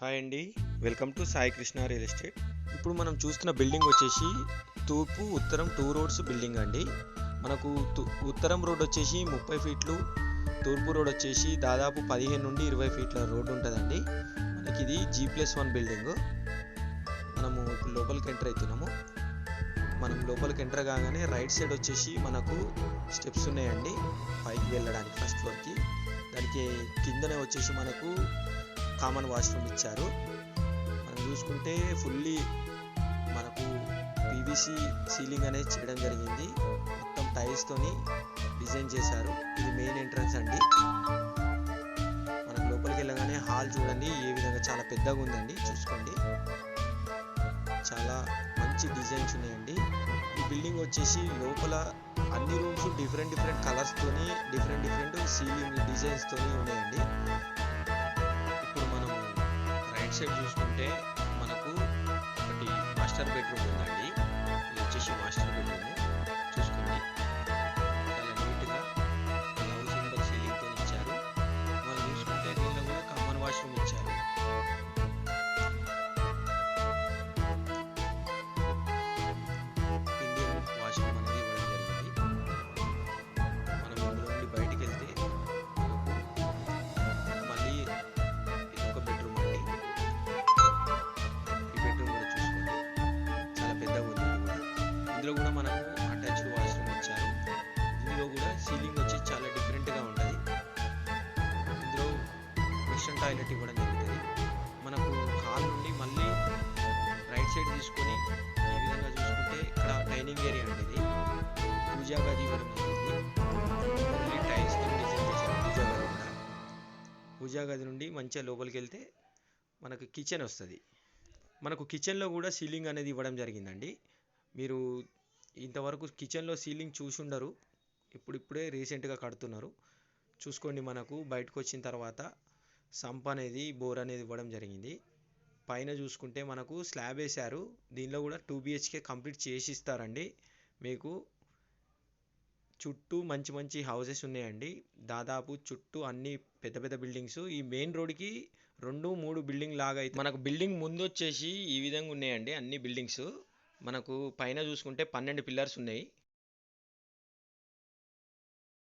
Hi అండి, welcome to Sai Krishna real estate. ఇప్పుడు మనం చూస్తున్న బిల్డింగ్ వచ్చేసి తూర్పు ఉత్తరం 2 రోడ్స్ బిల్డింగ్ అండి. మనకు ఉత్తరం రోడ్ వచ్చేసి 30 ఫీట్లు, తూర్పు రోడ్ వచ్చేసి దాదాపు 15 నుండి 20 ఫీట్ల రోడ్డు ఉంటుందండి. మనకి ఇది G+1 బిల్డింగ్. మనము ఇప్పుడు లోపలికి ఎంటర్ అవుతున్నాము. మనం లోపలికి ఎంటర్ కాగానే రైట్ సైడ్ వచ్చేసి మనకు స్టెప్స్ ఉన్నాయండి పైకి వెళ్ళడానికి ఫస్ట్ ఫ్లోర్కి. దానికి కిందనే వచ్చేసి మనకు కామన్ వాష్రూమ్ ఇచ్చారు. మనం చూసుకుంటే ఫుల్లీ మనకు పీవీసీ సీలింగ్ అనేది చేయడం జరిగింది. మొత్తం టైల్స్తోని డిజైన్ చేశారు. ఇది మెయిన్ ఎంట్రన్స్ అండి. మనం లోపలికి వెళ్ళగానే హాల్ చూడండి ఏ విధంగా చాలా పెద్దగా ఉందండి. చూసుకోండి, చాలా మంచి డిజైన్స్ ఉన్నాయండి. ఈ బిల్డింగ్ వచ్చేసి లోపల అన్ని రూమ్స్ డిఫరెంట్ కలర్స్తోని డిఫరెంట్ సీలింగ్ డిజైన్స్తోని ఉన్నాయండి. రైట్ సైడ్ చూసుకుంటే మనకు ఒకటి మాస్టర్ బెడ్రూమ్ ఉందండి. ఇది వచ్చేసి మాస్టర్ బెడ్రూమ్. చూసుకోండి, చాలా నీట్గా లవ్ సింబల్ సీలింగ్తో ఇచ్చారు. మనం చూసుకుంటే దీనిలో కూడా కామన్ వాష్రూమ్ ఇచ్చారు. ఇండియన్ వాష్రూమ్ అనేది ఇవ్వడం జరిగింది. మనం ఇందులో నుండి బయటికి వెళ్తే మళ్ళీ ఇది ఒక బెడ్రూమ్ అండి. ఇందులో కూడా మనకు అటాచ్డ్ వాష్రూమ్ ఇచ్చారు. ఇందులో కూడా సీలింగ్ వచ్చి చాలా డిఫరెంట్గా ఉంటుంది. ఇందులో వెస్టర్న్ టాయిలెట్ ఇవ్వడం జరుగుతుంది. మనకు హాల్ నుండి మళ్ళీ రైట్ సైడ్ తీసుకొని ఈ విధంగా చూసుకుంటే ఇక్కడ డైనింగ్ ఏరియా అండి. ఇది పూజా గది ఇవ్వడం జరిగింది. ఓన్లీ టైల్స్తో డిజైన్ చేశారు పూజా గది కూడా. పూజా గది నుండి మంచిగా లోపలికి వెళ్తే మనకు కిచెన్ వస్తుంది. మనకు కిచెన్లో కూడా సీలింగ్ అనేది ఇవ్వడం జరిగిందండి. మీరు ఇంతవరకు కిచెన్లో సీలింగ్ చూసి ఉండరు, ఇప్పుడే రీసెంట్గా కడుతున్నారు. చూసుకోండి, మనకు బయటకు వచ్చిన తర్వాత సంప్ అనేది బోర్ అనేది ఇవ్వడం జరిగింది. పైన చూసుకుంటే మనకు స్లాబ్ వేశారు. దీనిలో కూడా 2 BHK కంప్లీట్ చేసి ఇస్తారండి. మీకు చుట్టూ మంచి హౌసెస్ ఉన్నాయండి. దాదాపు చుట్టూ అన్ని పెద్ద బిల్డింగ్స్. ఈ మెయిన్ రోడ్కి 2-3 బిల్డింగ్ లాగా అయితే మనకు బిల్డింగ్ ముందు వచ్చేసి ఈ విధంగా ఉన్నాయండి అన్ని బిల్డింగ్స్. మనకు పైన చూసుకుంటే 12 పిల్లర్స్ ఉన్నాయి.